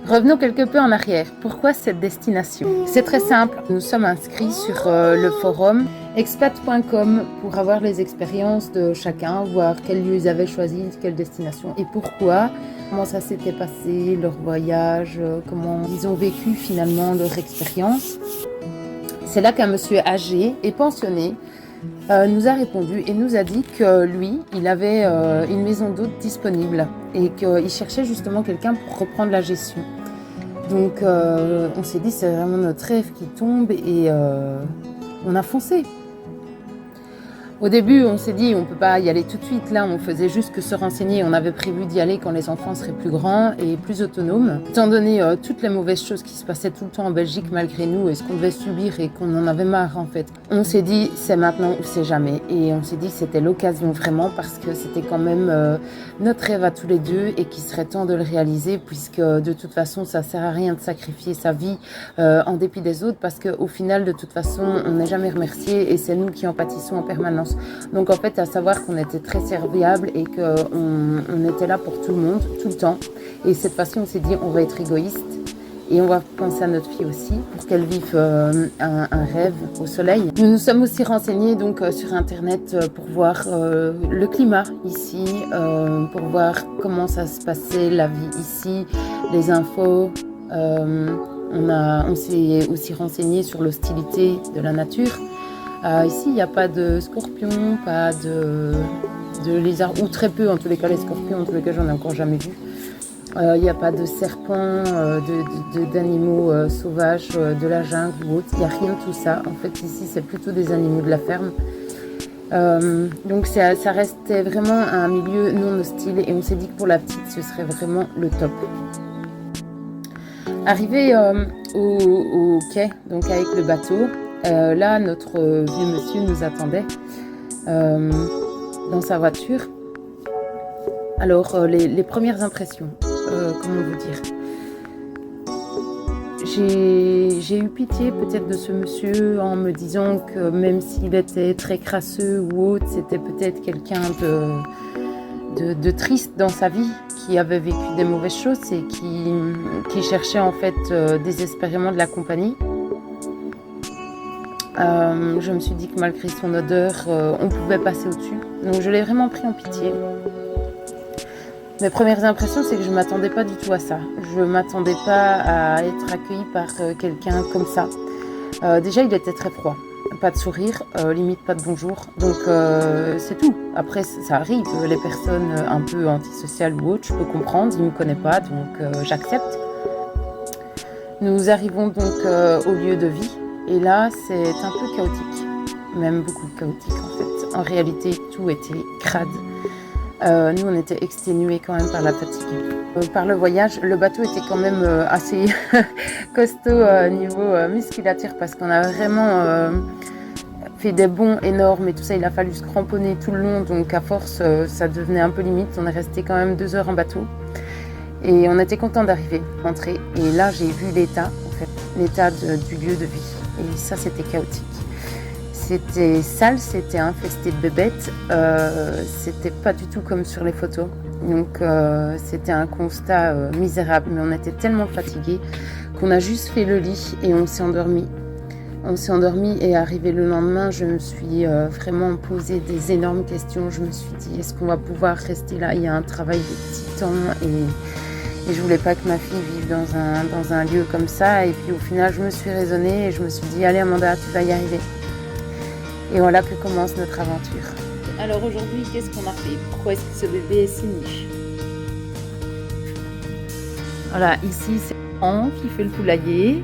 Revenons quelque peu en arrière. Pourquoi cette destination? C'est très simple. Nous sommes inscrits sur le forum expat.com pour avoir les expériences de chacun, voir quel lieu ils avaient choisi, quelle destination et pourquoi, comment ça s'était passé, leur voyage, comment ils ont vécu finalement leur expérience. C'est là qu'un monsieur âgé et pensionné nous a répondu et nous a dit que lui, il avait une maison d'hôtes disponible et qu'il cherchait justement quelqu'un pour reprendre la gestion. Donc on s'est dit c'est vraiment notre rêve qui tombe et on a foncé. Au début, on s'est dit on ne peut pas y aller tout de suite. Là, on faisait juste que se renseigner. On avait prévu d'y aller quand les enfants seraient plus grands et plus autonomes. Étant donné toutes les mauvaises choses qui se passaient tout le temps en Belgique malgré nous et ce qu'on devait subir et qu'on en avait marre en fait, on s'est dit c'est maintenant ou c'est jamais. Et on s'est dit que c'était l'occasion vraiment parce que c'était quand même notre rêve à tous les deux et qu'il serait temps de le réaliser puisque de toute façon, ça sert à rien de sacrifier sa vie en dépit des autres parce qu'au final, de toute façon, on n'est jamais remercié et c'est nous qui en pâtissons en permanence. Donc en fait, à savoir qu'on était très serviable et qu'on était là pour tout le monde, tout le temps. Et cette fois-ci, on s'est dit, on va être égoïste et on va penser à notre fille aussi pour qu'elle vive un rêve au soleil. Nous nous sommes aussi renseignés donc sur Internet pour voir le climat ici, pour voir comment ça se passait, la vie ici, les infos. On s'est aussi renseigné sur l'hostilité de la nature. Ici, il n'y a pas de scorpions, pas de lézards, ou très peu, en tous les cas, les scorpions, en tous les cas, j'en ai encore jamais vu. Il n'y a pas de serpents, d'animaux sauvages, de la jungle ou autre. Il n'y a rien de tout ça. En fait, ici, c'est plutôt des animaux de la ferme. Donc, ça restait vraiment un milieu non hostile et on s'est dit que pour la petite, ce serait vraiment le top. Arrivé au quai, donc avec le bateau, là, notre vieux monsieur nous attendait dans sa voiture. Alors, les premières impressions, comment vous dire? J'ai eu pitié peut-être de ce monsieur en me disant que même s'il était très crasseux ou autre, c'était peut-être quelqu'un de triste dans sa vie, qui avait vécu des mauvaises choses et qui cherchait en fait désespérément de la compagnie. Je me suis dit que malgré son odeur, on pouvait passer au-dessus. Donc je l'ai vraiment pris en pitié. Mes premières impressions, c'est que je ne m'attendais pas du tout à ça. Je ne m'attendais pas à être accueillie par quelqu'un comme ça. Déjà, il était très froid. Pas de sourire, limite pas de bonjour. Donc c'est tout. Après, ça arrive. Les personnes un peu antisociales ou autres, je peux comprendre. Il ne me connaît pas, donc j'accepte. Nous arrivons donc au lieu de vie. Et là, c'est un peu chaotique, même beaucoup chaotique en fait. En réalité, tout était crade. Nous, on était exténués quand même par la fatigue. Par le voyage, le bateau était quand même assez costaud niveau musculature parce qu'on a vraiment fait des bonds énormes et tout ça. Il a fallu se cramponner tout le long, donc à force, ça devenait un peu limite. On est resté quand même 2 heures en bateau et on était content d'arriver, rentrer. Et là, j'ai vu l'état, en fait, l'état du lieu de vie. Et ça, c'était chaotique. C'était sale, c'était infesté de bébêtes. C'était pas du tout comme sur les photos. Donc, c'était un constat misérable. Mais on était tellement fatigués qu'on a juste fait le lit et on s'est endormi. On s'est endormi et arrivé le lendemain, je me suis vraiment posé des énormes questions. Je me suis dit, est-ce qu'on va pouvoir rester là? Il y a un travail de titan et je voulais pas que ma fille vive dans un lieu comme ça. Et puis au final, je me suis raisonnée et je me suis dit, allez Amanda, tu vas y arriver. Et voilà que commence notre aventure. Alors aujourd'hui, qu'est-ce qu'on a fait? Pourquoi est-ce que ce bébé est si niche? Voilà, ici c'est Anne qui fait le poulailler.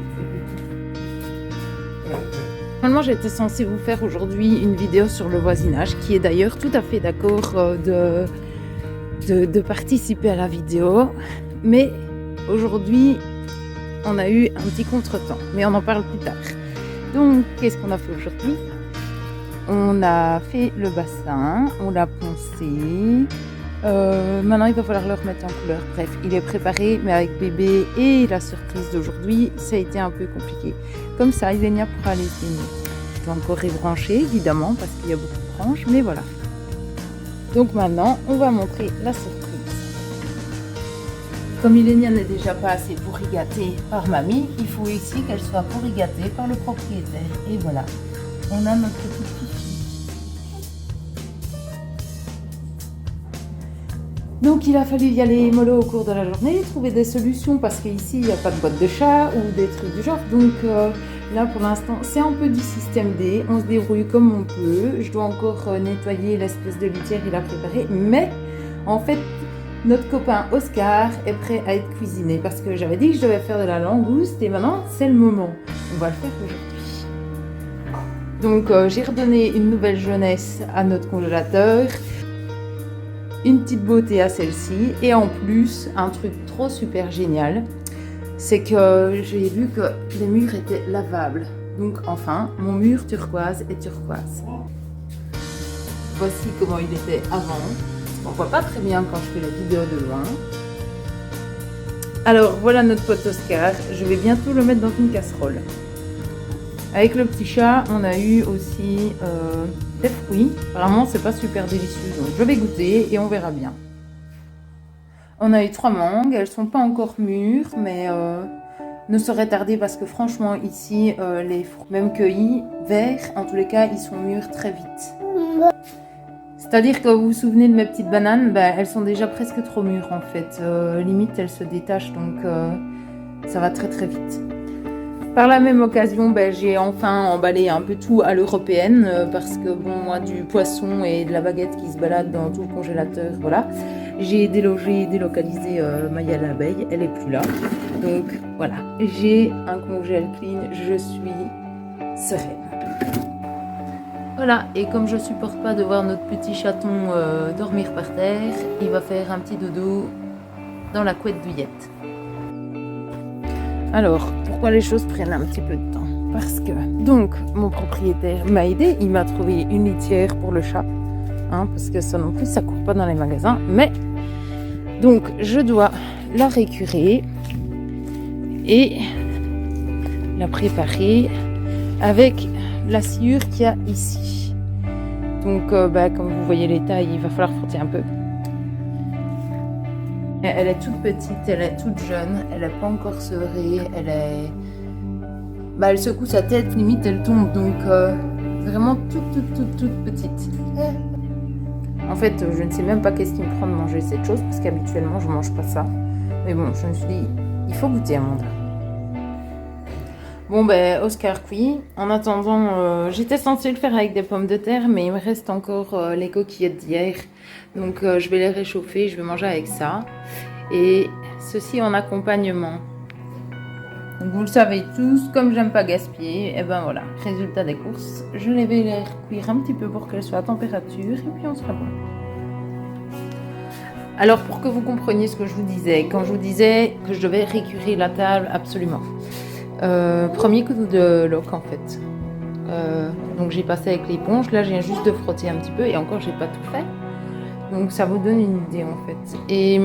Normalement, j'étais censée vous faire aujourd'hui une vidéo sur le voisinage, qui est d'ailleurs tout à fait d'accord de participer à la vidéo. Mais aujourd'hui, on a eu un petit contretemps, mais on en parle plus tard. Donc, qu'est-ce qu'on a fait aujourd'hui? On a fait le bassin, on l'a poncé. Maintenant, il va falloir le remettre en couleur. Bref, il est préparé, mais avec bébé et la surprise d'aujourd'hui, ça a été un peu compliqué. Comme ça, Ivenia pourra aller se baigner. Je vais encore ébrancher, évidemment, parce qu'il y a beaucoup de branches, mais voilà. Donc maintenant, on va montrer la surprise. Comme Ilenia n'est déjà pas assez pourrigatée par mamie, il faut ici qu'elle soit pourrigatée par le propriétaire. Et voilà, on a notre petite fifi. Donc il a fallu y aller mollo au cours de la journée, trouver des solutions parce qu'ici il n'y a pas de boîte de chat ou des trucs du genre. Donc là pour l'instant c'est un peu du système D, on se débrouille comme on peut. Je dois encore nettoyer l'espèce de litière qu'il a préparée, mais en fait notre copain Oscar est prêt à être cuisiné parce que j'avais dit que je devais faire de la langouste et maintenant c'est le moment. On va le faire aujourd'hui. Donc j'ai redonné une nouvelle jeunesse à notre congélateur, une petite beauté à celle-ci et en plus un truc trop super génial, c'est que j'ai vu que les murs étaient lavables. Donc enfin mon mur turquoise est turquoise. Voici comment il était avant. On voit pas très bien quand je fais la vidéo de loin. Alors voilà notre pot Oscar. Je vais bientôt le mettre dans une casserole. Avec le petit chat, on a eu aussi des fruits. Apparemment, c'est pas super délicieux, donc je vais goûter et on verra bien. On a eu 3 mangues. Elles sont pas encore mûres, mais ne sauraient tarder parce que franchement ici, les fruits, même cueillis, verts, en tous les cas, ils sont mûrs très vite. C'est-à-dire que vous vous souvenez de mes petites bananes, ben, elles sont déjà presque trop mûres en fait. Limite, elles se détachent, donc ça va très très vite. Par la même occasion, ben, j'ai enfin emballé un peu tout à l'européenne parce que bon, moi, du poisson et de la baguette qui se balade dans tout le congélateur, voilà. J'ai délocalisé Maya l'abeille, elle est plus là. Donc voilà, j'ai un congèle clean, je suis sereine. Voilà, et comme je supporte pas de voir notre petit chaton dormir par terre, il va faire un petit dodo dans la couette douillette. Alors, pourquoi les choses prennent un petit peu de temps? Parce que, donc, mon propriétaire m'a aidé, il m'a trouvé une litière pour le chat, hein, parce que ça non plus, ça court pas dans les magasins, mais, donc, je dois la récurer et la préparer avec la sciure qu'il y a ici. Donc, comme vous voyez les tailles, il va falloir frotter un peu. Elle est toute petite, elle est toute jeune, elle n'est pas encore sevrée, elle secoue sa tête, limite elle tombe, donc vraiment toute petite. En fait, je ne sais même pas qu'est-ce qui me prend de manger cette chose, parce qu'habituellement je ne mange pas ça. Mais bon, je me suis dit, il faut goûter à mon dard. Bon Oscar cuit. En attendant, j'étais censée le faire avec des pommes de terre, mais il me reste encore les coquillettes d'hier. Donc je vais les réchauffer, je vais manger avec ça. Et ceci en accompagnement. Donc vous le savez tous, comme j'aime pas gaspiller, et ben voilà, résultat des courses. Je vais les cuire un petit peu pour qu'elles soient à température et puis on sera bon. Alors pour que vous compreniez ce que je vous disais, quand je vous disais que je devais récurer la table, absolument. Premier coup de loc en fait. Donc j'ai passé avec l'éponge, là je viens juste de frotter un petit peu et encore j'ai pas tout fait. Donc ça vous donne une idée en fait. Et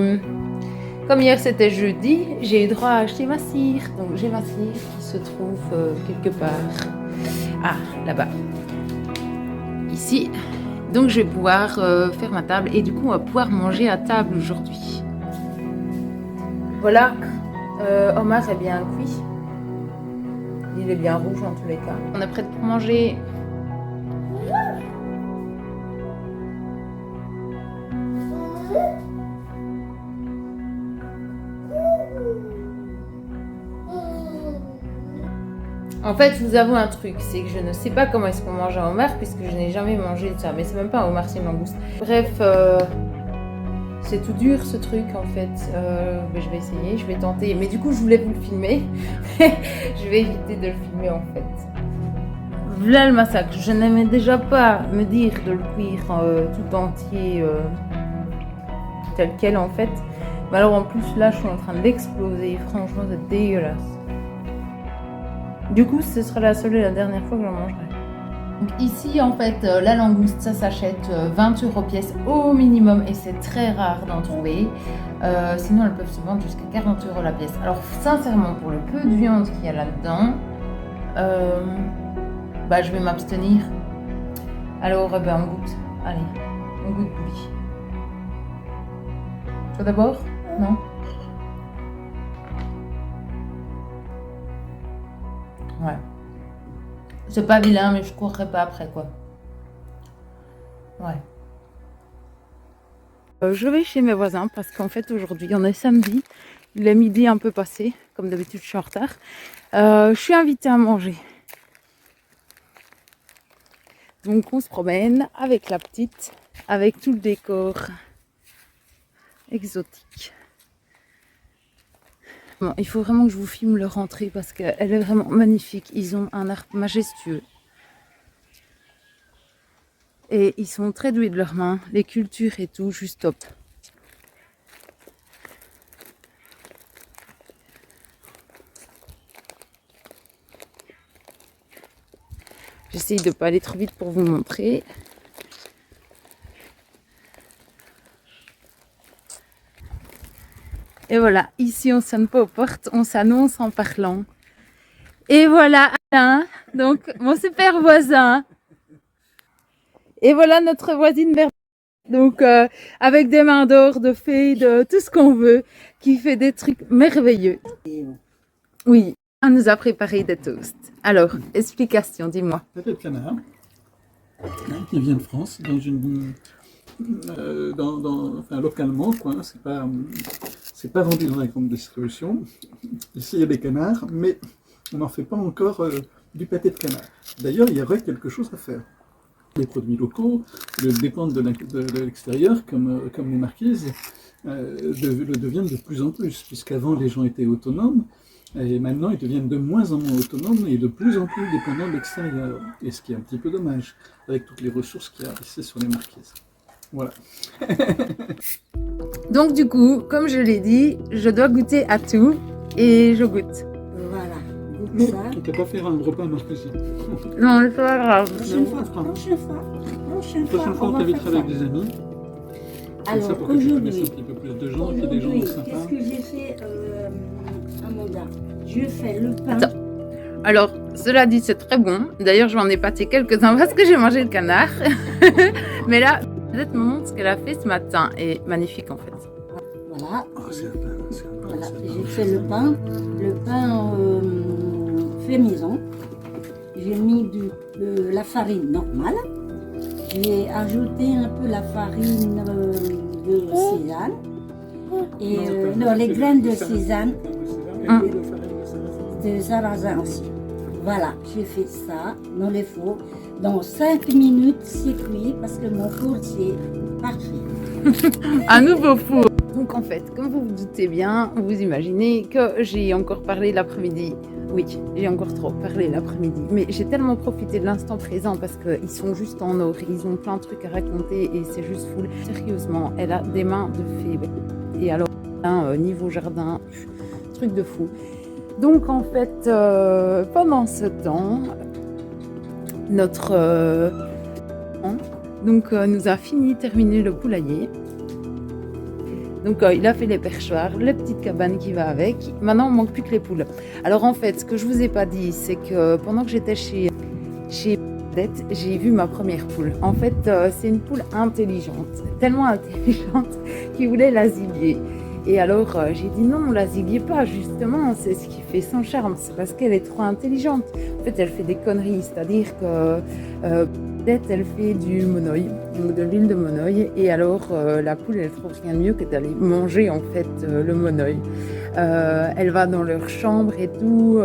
comme hier c'était jeudi, j'ai eu droit à acheter ma cire. Donc j'ai ma cire qui se trouve quelque part. Ah, là-bas. Ici. Donc je vais pouvoir faire ma table et du coup on va pouvoir manger à table aujourd'hui. Voilà, Omar est bien cuit. Il est bien rouge en tous les cas. On est prêt pour manger. En fait, je vous avoue un truc, c'est que je ne sais pas comment est-ce qu'on mange un homard puisque je n'ai jamais mangé de ça. Mais c'est même pas un homard, c'est une langouste. Bref, c'est tout dur ce truc en fait. Mais je vais essayer, je vais tenter. Mais du coup, je voulais vous le filmer. Je vais éviter de le filmer en fait. Voilà le massacre. Je n'aimais déjà pas me dire de le cuire tout entier tel quel en fait. Mais alors en plus là, je suis en train de l'exploser. Franchement, c'est dégueulasse. Du coup, ce sera la seule et la dernière fois que j'en mangerai. Donc ici, en fait, la langouste, ça s'achète 20 € pièce au minimum et c'est très rare d'en trouver. Sinon, elles peuvent se vendre jusqu'à 40 € la pièce. Alors, sincèrement, pour le peu de viande qu'il y a là-dedans, je vais m'abstenir. Alors, on goûte. Allez, on goûte poulet. Toi d'abord? Non? Ouais. C'est pas vilain, mais je courrais pas après, quoi. Ouais. Je vais chez mes voisins parce qu'en fait aujourd'hui on est samedi, il est midi un peu passé, comme d'habitude je suis en retard. Je suis invitée à manger. Donc on se promène avec la petite, avec tout le décor exotique. Bon, il faut vraiment que je vous filme leur entrée parce qu'elle est vraiment magnifique. Ils ont un art majestueux. Et ils sont très doués de leurs mains, les cultures et tout, juste top. J'essaye de ne pas aller trop vite pour vous montrer. Et voilà, ici on sonne pas aux portes, on s'annonce en parlant. Et voilà Alain, donc mon super voisin. Et voilà notre voisine Bernadette, donc avec des mains d'or, de fées, de tout ce qu'on veut, qui fait des trucs merveilleux. Oui, elle nous a préparé des toasts. Alors, explication, dis-moi. Pâté de canard, qui vient de France, dans une, enfin, localement, quoi. C'est pas vendu dans la grande distribution. Ici, il y a des canards, mais on n'en fait pas encore du pâté de canard. D'ailleurs, il y aurait quelque chose à faire. Les produits locaux, dépendent de l'extérieur, comme les marquises, le deviennent de plus en plus, puisqu'avant les gens étaient autonomes, et maintenant ils deviennent de moins en moins autonomes et de plus en plus dépendants de l'extérieur. Et ce qui est un petit peu dommage, avec toutes les ressources qu'il y a ici sur les marquises. Voilà. Donc du coup, comme je l'ai dit, je dois goûter à tout et je goûte. Voilà, Mais goûte ça. on ne peut pas faire un repas marquisien. Non, c'est pas grave. Prochaine fois, On va t'invitera faire avec ça. des amis. Comme ça, Alors pour que tu connaisses un aujourd'hui, petit peu plus de gens, qu'il y ait des gens qu'est-ce sympas. que j'ai fait, Amanda? Je fais le pain. Attends. Alors, cela dit, c'est très bon. D'ailleurs, je m'en ai pâté quelques-uns parce que j'ai mangé le canard. Mais là, peut-être me montre ce qu'elle a fait ce matin. Et magnifique en fait. Voilà, Oh, c'est un pain, c'est un pain, voilà. c'est un J'ai pain. fait le pain fait maison. J'ai mis de la farine normale. J'ai ajouté un peu la farine de sésame. Et non, les graines de sésame, de sarrasin aussi. Voilà, j'ai fait ça dans les fours. Dans 5 minutes, c'est cuit parce que mon four, c'est parfait. Un nouveau four. Donc en fait, comme vous vous doutez bien, vous imaginez que j'ai encore parlé l'après-midi. Oui, j'ai encore trop parlé l'après-midi. Mais j'ai tellement profité de l'instant présent parce qu'ils sont juste en or. Ils ont plein de trucs à raconter et c'est juste fou. Sérieusement, elle a des mains de fée. Et alors, niveau jardin, truc de fou. Donc en fait, pendant ce temps, notre nous a terminé le poulailler. Donc il a fait les perchoirs, les petites cabanes qui va avec. Maintenant, il manque plus que les poules. Alors en fait, ce que je vous ai pas dit, c'est que pendant que j'étais chez Bernadette, j'ai vu ma première poule. En fait, c'est une poule intelligente, tellement intelligente qu'il voulait l'asilier. Et alors, j'ai dit non, l'asiliez pas, justement, c'est ce qui fait son charme, c'est parce qu'elle est trop intelligente. En fait, elle fait des conneries, c'est-à-dire que peut-être elle fait du monoeil, donc de l'huile de monoeil, et alors la poule, elle trouve rien de mieux que d'aller manger, en fait, le monoeil. Elle va dans leur chambre et tout,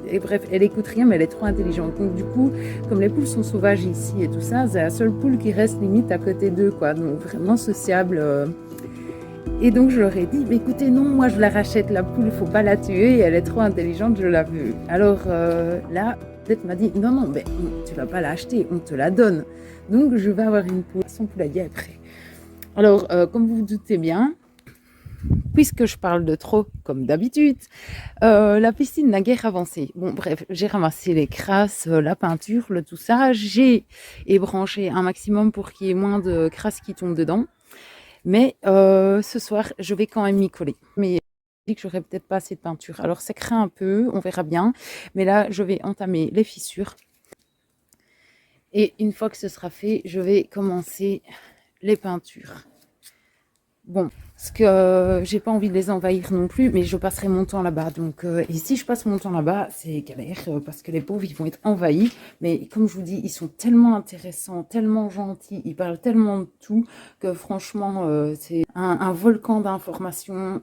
et bref, elle écoute rien, mais elle est trop intelligente. Donc du coup, comme les poules sont sauvages ici et tout ça, c'est la seule poule qui reste limite à côté d'eux, quoi, donc vraiment sociable. Et donc je leur ai dit, écoutez, non, moi je la rachète la poule, il faut pas la tuer, elle est trop intelligente, je la veux. Alors là, peut-être m'a dit, non, ben, tu vas pas l'acheter, on te la donne. Donc je vais avoir une poule, son poulailler est prêt. Alors, comme vous vous doutez bien, puisque je parle de trop, comme d'habitude, la piscine n'a guère avancé. Bon, bref, j'ai ramassé les crasses, la peinture, le tout ça. J'ai ébranché un maximum pour qu'il y ait moins de crasses qui tombent dedans. Mais ce soir, je vais quand même m'y coller. Mais je dis que j'aurais peut-être pas assez de peinture. Alors ça craint un peu, on verra bien. Mais là, je vais entamer les fissures. Et une fois que ce sera fait, je vais commencer les peintures. Bon, Parce que j'ai pas envie de les envahir non plus, mais je passerai mon temps là-bas. Donc, et si je passe mon temps là-bas, c'est galère parce que les pauvres, ils vont être envahis. Mais comme je vous dis, ils sont tellement intéressants, tellement gentils, ils parlent tellement de tout que franchement, c'est un volcan d'informations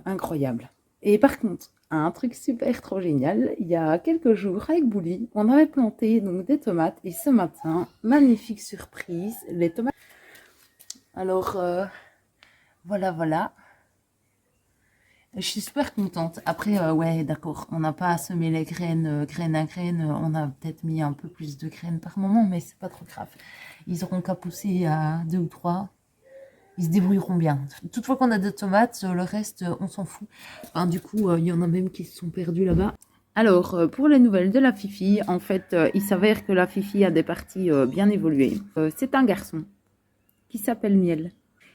incroyable. Et par contre, un truc super trop génial, il y a quelques jours avec Bouli, on avait planté donc des tomates et ce matin, magnifique surprise, les tomates. Alors, voilà. Je suis super contente. Après, ouais, d'accord, on n'a pas à semer les graines, graine à graine. On a peut-être mis un peu plus de graines par moment, mais c'est pas trop grave. Ils auront qu'à pousser à 2 ou 3. Ils se débrouilleront bien. Toutefois qu'on a des tomates, le reste, on s'en fout. Enfin, du coup, il y en a même qui se sont perdus là-bas. Alors, pour les nouvelles de la Fifi, en fait, il s'avère que la Fifi a des parties bien évoluées. C'est un garçon qui s'appelle Miel.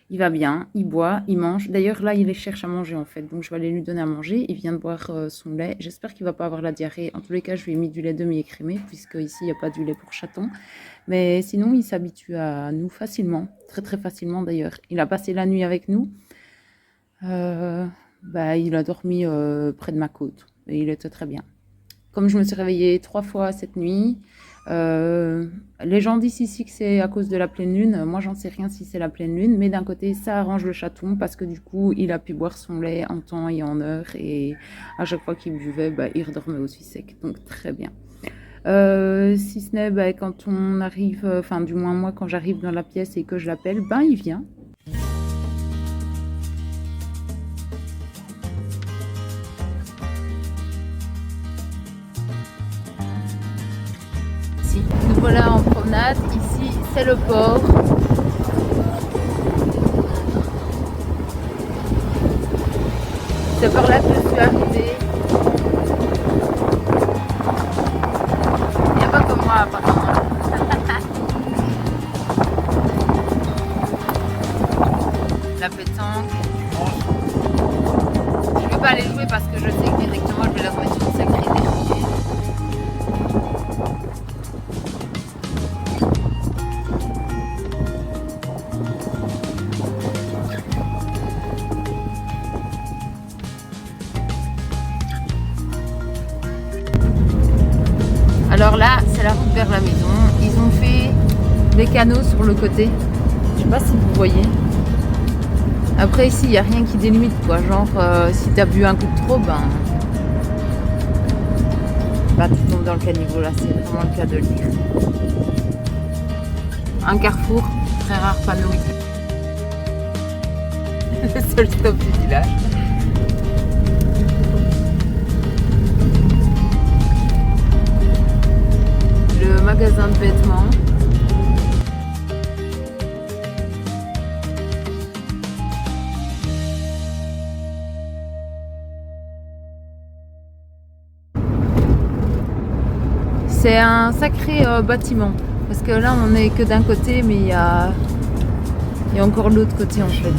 Il va bien, il boit, il mange. D'ailleurs, là, il les cherche à manger, en fait. Donc, je vais aller lui donner à manger. Il vient de boire son lait. J'espère qu'il ne va pas avoir la diarrhée. En tous les cas, je lui ai mis du lait demi-écrémé, puisque ici, il n'y a pas du lait pour chaton. Mais sinon, il s'habitue à nous facilement. Très, très facilement, d'ailleurs. Il a passé la nuit avec nous. Il a dormi près de ma côte. Et il était très bien. Comme je me suis réveillée 3 fois cette nuit... les gens disent ici que c'est à cause de la pleine lune. Moi, j'en sais rien si c'est la pleine lune, mais d'un côté, ça arrange le chaton parce que du coup, il a pu boire son lait en temps et en heure et à chaque fois qu'il buvait, il redormait aussi sec. Donc, très bien. Si ce n'est quand on arrive, enfin, du moins moi, quand j'arrive dans la pièce et que je l'appelle, il vient. Nous voilà en promenade, ici c'est le port. C'est par là que je suis arrivée. Il n'y a pas que moi apparemment. La pétanque. Je ne vais pas aller jouer parce que je sais que directement je vais la remettre sur une sacrée déroulée. Alors là, c'est la route vers la maison. Ils ont fait des canaux sur le côté. Je sais pas si vous voyez. Après ici, il n'y a rien qui délimite quoi. Genre, si tu as bu un coup de trop, tu tombes dans le caniveau là. C'est vraiment le cas de le dire. Un carrefour, très rare panneau ici. Le seul stop du village. Le magasin de vêtements. C'est un sacré bâtiment parce que là on est que d'un côté mais il y a encore l'autre côté en fait.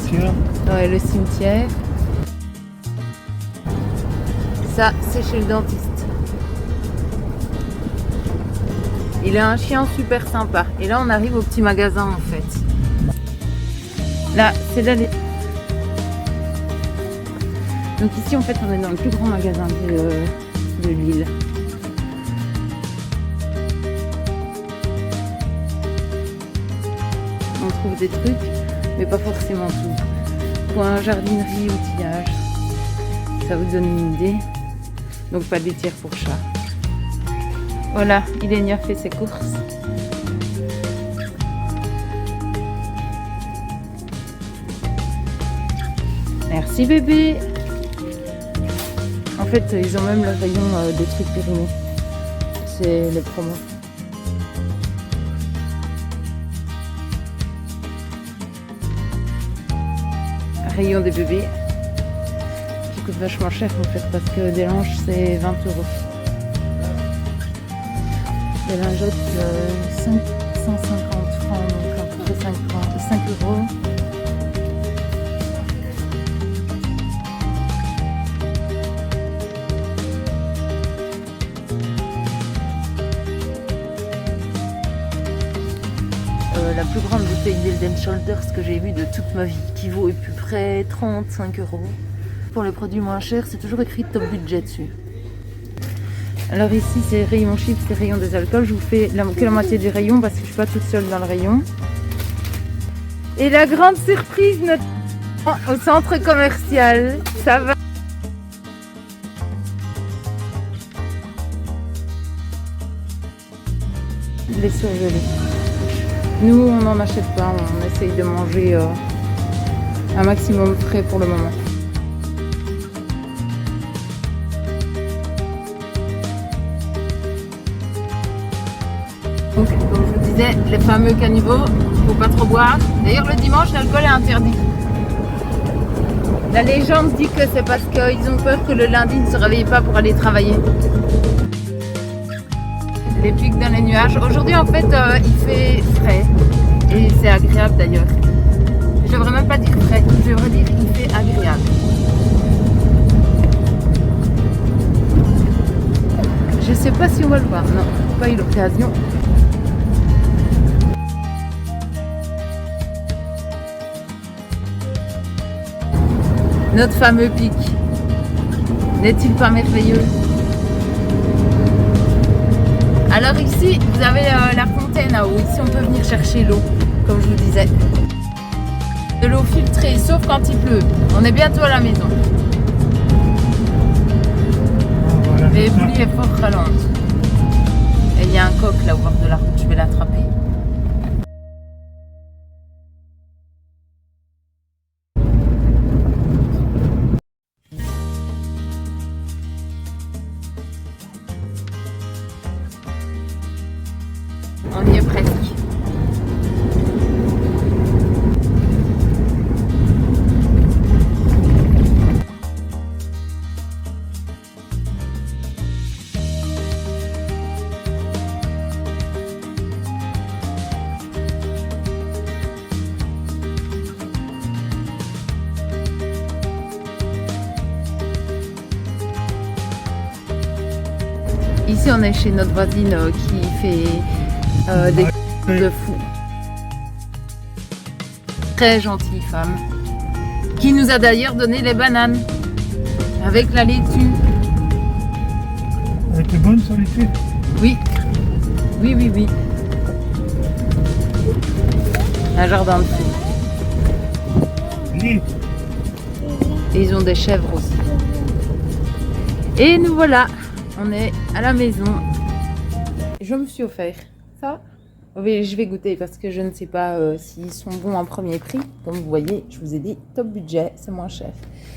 Ouais, le cimetière. Ça c'est chez le dentiste. Il a un chien super sympa. Et là, on arrive au petit magasin, en fait. Là, c'est l'allée. Donc ici, en fait, on est dans le plus grand magasin de l'île. On trouve des trucs, mais pas forcément tout. Point jardinerie, outillage. Ça vous donne une idée. Donc, pas de litière pour chat. Voilà, Ilenia fait ses courses. Merci bébé. En fait, ils ont même le rayon des trucs périmés. C'est les promos. Rayon des bébés. Qui coûte vachement cher en fait parce que des linges c'est 20 €. Des lingettes 150 francs, donc un peu 5 €. La plus grande bouteille d'Head & Shoulders que j'ai vue de toute ma vie, qui vaut à peu près 35 €. Pour les produits moins chers, c'est toujours écrit top budget dessus. Alors ici, c'est rayon chips, c'est rayon des alcools. Je vous fais que la moitié du rayon parce que je suis pas toute seule dans le rayon. Et la grande surprise, au centre commercial, ça va. Les surgelés. Nous, on n'en achète pas, on essaye de manger un maximum frais pour le moment. Donc, comme je vous disais, les fameux caniveaux, faut pas trop boire. D'ailleurs, le dimanche, l'alcool est interdit. La légende dit que c'est parce qu'ils ont peur que le lundi ne se réveille pas pour aller travailler. Les pics dans les nuages. Aujourd'hui, en fait, il fait frais. Et c'est agréable d'ailleurs. Je devrais même pas dire frais, je devrais dire il fait agréable. Je sais pas si on va le voir, non, pas eu l'occasion. Notre fameux pic, n'est-il pas merveilleux? Alors ici, vous avez la fontaine à eau. Ici, on peut venir chercher l'eau, comme je vous disais. De l'eau filtrée, sauf quand il pleut. On est bientôt à la maison. Mais Bouli est fort ralente. Et il y a un coq là au bord de la route, je vais l'attraper. On y est presque. Ici, on est chez notre voisine qui fait des de fou. Très gentille femme. Qui nous a d'ailleurs donné les bananes. Avec la laitue. Elle était bonne, sa laitue? Oui. Oui, oui, oui. Un jardin de fou. Oui. Et ils ont des chèvres aussi. Et nous voilà. On est à la maison. Je me suis offert ça. Oui, je vais goûter parce que je ne sais pas s'ils sont bons en premier prix. Comme vous voyez, je vous ai dit top budget, c'est moins cher.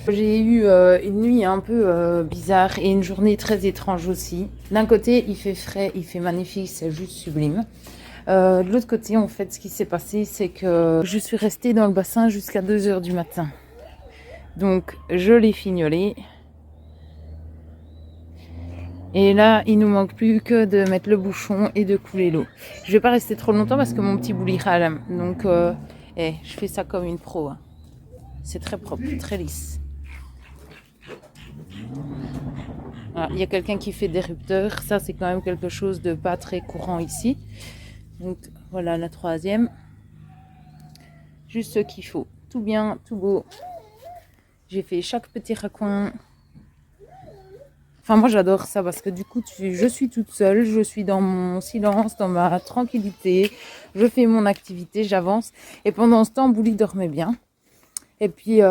J'ai eu une nuit un peu bizarre et une journée très étrange aussi. D'un côté, il fait frais, il fait magnifique, c'est juste sublime. De l'autre côté, en fait, ce qui s'est passé, c'est que je suis restée dans le bassin jusqu'à 2 h du matin. Donc, je l'ai fignolé. Et là, il nous manque plus que de mettre le bouchon et de couler l'eau. Je vais pas rester trop longtemps parce que mon petit Bouli râle. Donc, je fais ça comme une pro. Hein. C'est très propre, très lisse. Ah, il y a quelqu'un qui fait des rupteurs. Ça, c'est quand même quelque chose de pas très courant ici. Donc, voilà la troisième. Juste ce qu'il faut. Tout bien, tout beau. J'ai fait chaque petit raccoin. Enfin, moi, j'adore ça parce que du coup, je suis toute seule, je suis dans mon silence, dans ma tranquillité, je fais mon activité, j'avance. Et pendant ce temps, Bouli dormait bien. Et puis,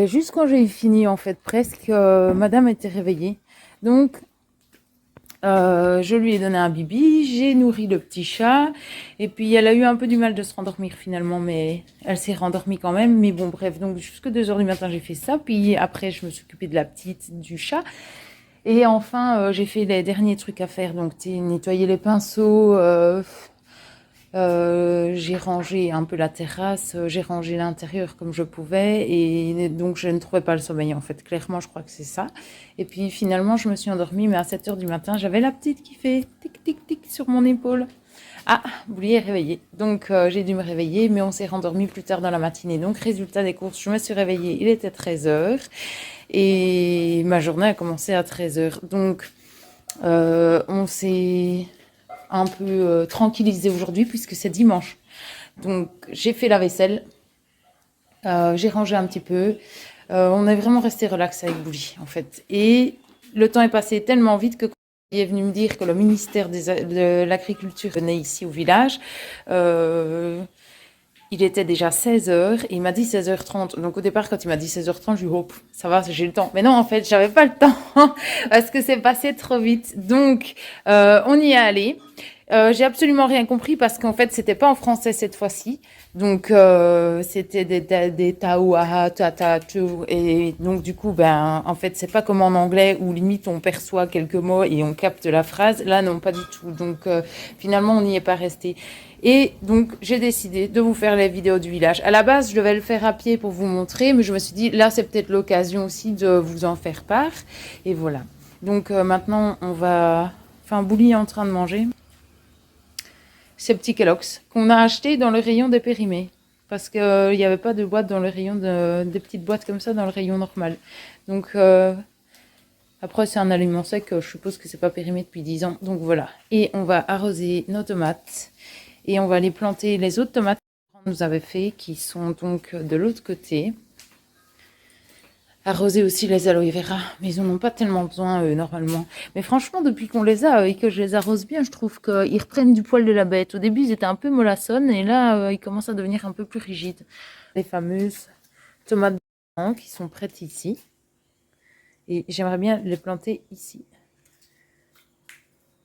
juste quand j'ai fini, en fait, presque, madame était réveillée. Donc, je lui ai donné un bibi, j'ai nourri le petit chat. Et puis, elle a eu un peu du mal de se rendormir finalement, mais elle s'est rendormie quand même. Mais bon, bref, donc jusqu'à 2 h du matin, j'ai fait ça. Puis après, je me suis occupée de la petite, du chat. Et enfin, j'ai fait les derniers trucs à faire, donc nettoyer les pinceaux, j'ai rangé un peu la terrasse, j'ai rangé l'intérieur comme je pouvais, et donc je ne trouvais pas le sommeil en fait, clairement je crois que c'est ça. Et puis finalement je me suis endormie, mais à 7 h du matin, j'avais la petite qui fait tic tic tic sur mon épaule. Ah, Bouli est réveillée, donc j'ai dû me réveiller, mais on s'est rendormi plus tard dans la matinée. Donc résultat des courses, je me suis réveillée, il était 13 h. Et ma journée a commencé à 13 h. Donc, on s'est un peu tranquillisé aujourd'hui puisque c'est dimanche. Donc j'ai fait la vaisselle, j'ai rangé un petit peu. On est vraiment resté relax avec Bouli en fait. Et le temps est passé tellement vite que quand il est venu me dire que le ministère de l'Agriculture venait ici au village, il était déjà 16h et il m'a dit 16h30. Donc au départ, quand il m'a dit 16h30, je lui ai dit, oh, ça va, j'ai le temps. Mais non, en fait, j'avais pas le temps parce que c'est passé trop vite. Donc, on y est allé. J'ai absolument rien compris parce qu'en fait, c'était pas en français cette fois-ci. Donc, c'était des taouaha, tata, tu. Et donc, du coup, ben, en fait, c'est pas comme en anglais où limite on perçoit quelques mots et on capte la phrase. Là, non, pas du tout. Donc, finalement, on n'y est pas resté. Et donc, j'ai décidé de vous faire les vidéos du village. À la base, je devais le faire à pied pour vous montrer, mais je me suis dit, là, c'est peut-être l'occasion aussi de vous en faire part. Et voilà. Donc, maintenant, on va... Enfin, Bouli est en train de manger ces petits Kellogg's qu'on a achetés dans le rayon des périmés. Parce qu'il n'y avait pas de boîte dans le rayon des petites boîtes comme ça dans le rayon normal. Donc, après, c'est un aliment sec. Je suppose que c'est pas périmé depuis 10 ans. Donc, voilà. Et on va arroser nos tomates. Et on va aller planter les autres tomates qu'on nous avait fait, qui sont donc de l'autre côté. Arroser aussi les aloe vera, mais ils n'en ont pas tellement besoin normalement. Mais franchement, depuis qu'on les a et que je les arrose bien, je trouve qu'ils reprennent du poil de la bête. Au début, ils étaient un peu mollassonnes et là, ils commencent à devenir un peu plus rigides. Les fameuses tomates blanches qui sont prêtes ici. Et j'aimerais bien les planter ici.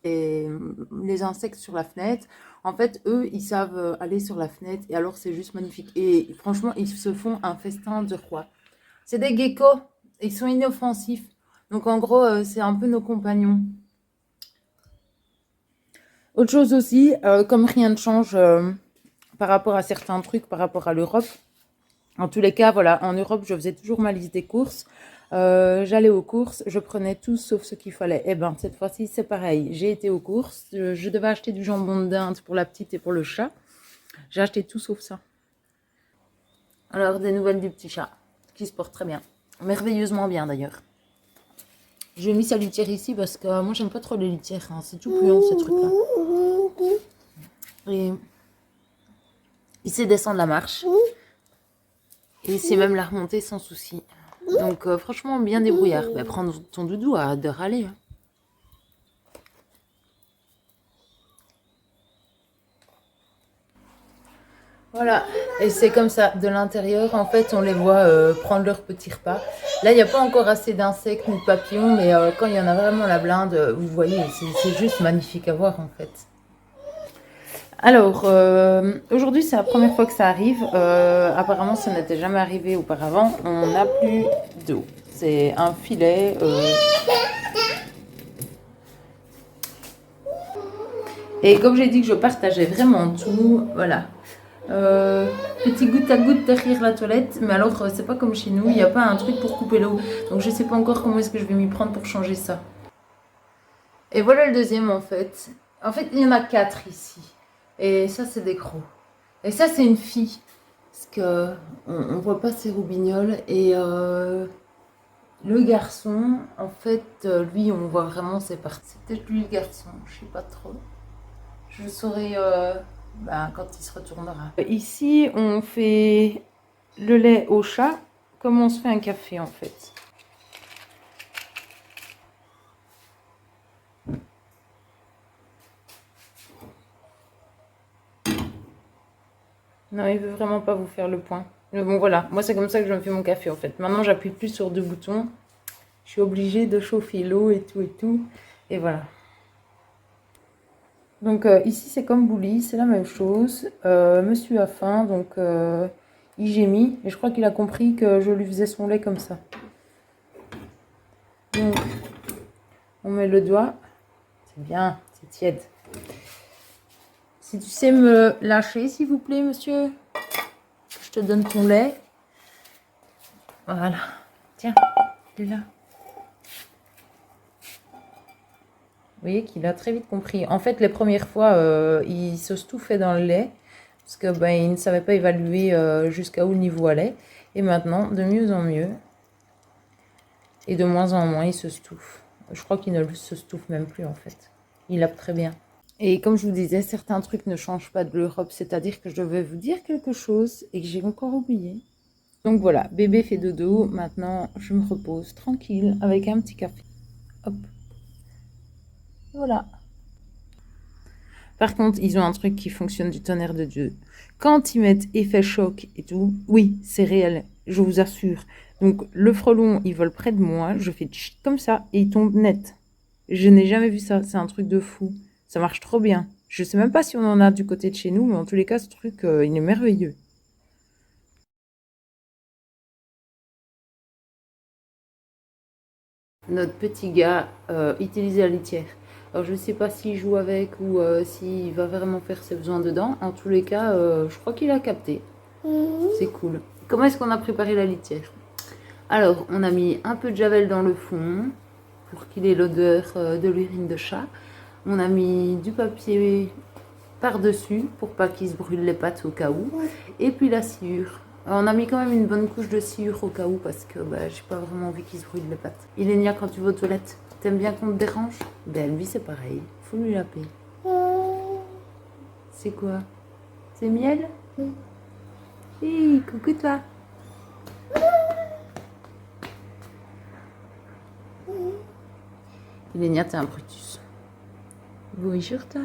Et les insectes sur la fenêtre, en fait, eux, ils savent aller sur la fenêtre et alors c'est juste magnifique. Et franchement, ils se font un festin de roi. C'est des geckos, ils sont inoffensifs. Donc en gros, c'est un peu nos compagnons. Autre chose aussi, comme rien ne change par rapport à certains trucs, par rapport à l'Europe. En tous les cas, voilà, en Europe, je faisais toujours ma liste des courses. J'allais aux courses, je prenais tout sauf ce qu'il fallait. Et ben cette fois-ci, c'est pareil. J'ai été aux courses, je devais acheter du jambon de dinde pour la petite et pour le chat. J'ai acheté tout sauf ça. Alors, des nouvelles du petit chat, qui se porte très bien. Merveilleusement bien d'ailleurs. J'ai mis sa litière ici parce que moi j'aime pas trop les litières. Hein. C'est tout puant ces trucs-là. Et il sait descendre la marche. Et il sait même la remonter sans souci. Donc franchement bien débrouillard. Bah, prendre ton doudou, arrête de râler. Hein. Voilà, et c'est comme ça, de l'intérieur, en fait, on les voit prendre leur petit repas. Là, il n'y a pas encore assez d'insectes ni de papillons, mais quand il y en a vraiment la blinde, vous voyez, c'est juste magnifique à voir, en fait. Alors, aujourd'hui, c'est la première fois que ça arrive. Apparemment, ça n'était jamais arrivé auparavant. On n'a plus d'eau. C'est un filet... Et comme j'ai dit que je partageais vraiment tout, voilà. Petit goutte à goutte derrière la toilette, mais alors c'est pas comme chez nous, il n'y a pas un truc pour couper l'eau, donc je sais pas encore comment est-ce que je vais m'y prendre pour changer ça. Et voilà le deuxième en fait. En fait il y en a 4 ici, et ça c'est des crocs. Et ça c'est une fille, parce que on voit pas ses roubignoles, et le garçon, en fait lui on voit vraiment ses parties. C'est peut-être lui le garçon, je sais pas trop. Je saurai quand il se retournera. Ici, on fait le lait au chat comme on se fait un café en fait. Non, il veut vraiment pas vous faire le point. Mais bon, voilà. Moi, c'est comme ça que je me fais mon café en fait. Maintenant, j'appuie plus sur 2 boutons. Je suis obligée de chauffer l'eau et tout et tout. Et voilà. Donc ici c'est comme Bouli, c'est la même chose. Monsieur a faim, donc il gémit. Et je crois qu'il a compris que je lui faisais son lait comme ça. Donc on met le doigt. C'est bien, c'est tiède. Si tu sais me lâcher s'il vous plaît monsieur. Je te donne ton lait. Voilà. Tiens, il est là. Vous voyez qu'il a très vite compris. En fait, les premières fois, il se stouffait dans le lait parce que il ne savait pas évaluer jusqu'à où le niveau allait. Et maintenant, de mieux en mieux et de moins en moins, il se stouffe. Je crois qu'il ne se stouffe même plus en fait. Il lappe très bien. Et comme je vous disais, certains trucs ne changent pas de l'Europe, c'est-à-dire que je devais vous dire quelque chose et que j'ai encore oublié. Donc voilà, bébé fait dodo, maintenant je me repose tranquille avec un petit café. Hop. Voilà. Par contre, ils ont un truc qui fonctionne du tonnerre de Dieu. Quand ils mettent effet choc et tout, oui, c'est réel, je vous assure. Donc le frelon, il vole près de moi, je fais tchit comme ça et il tombe net. Je n'ai jamais vu ça, c'est un truc de fou. Ça marche trop bien. Je sais même pas si on en a du côté de chez nous, mais en tous les cas, ce truc, il est merveilleux. Notre petit gars utilise la litière. Alors je ne sais pas s'il joue avec ou s'il va vraiment faire ses besoins dedans. En tous les cas, je crois qu'il a capté. C'est cool. Comment est-ce qu'on a préparé la litière? Alors, on a mis un peu de javel dans le fond pour qu'il ait l'odeur de l'urine de chat. On a mis du papier par-dessus pour pas qu'il se brûle les pattes au cas où. Et puis la sciure. On a mis quand même une bonne couche de sciure au cas où parce que j'ai pas vraiment envie qu'il se brûle les pattes. Ilénia, quand tu vas aux toilettes, t'aimes bien qu'on te dérange? Ben lui c'est pareil, faut lui laper. C'est quoi? C'est miel? Hey, coucou toi. Ilénia, t'es un Brutus. Bonjour toi.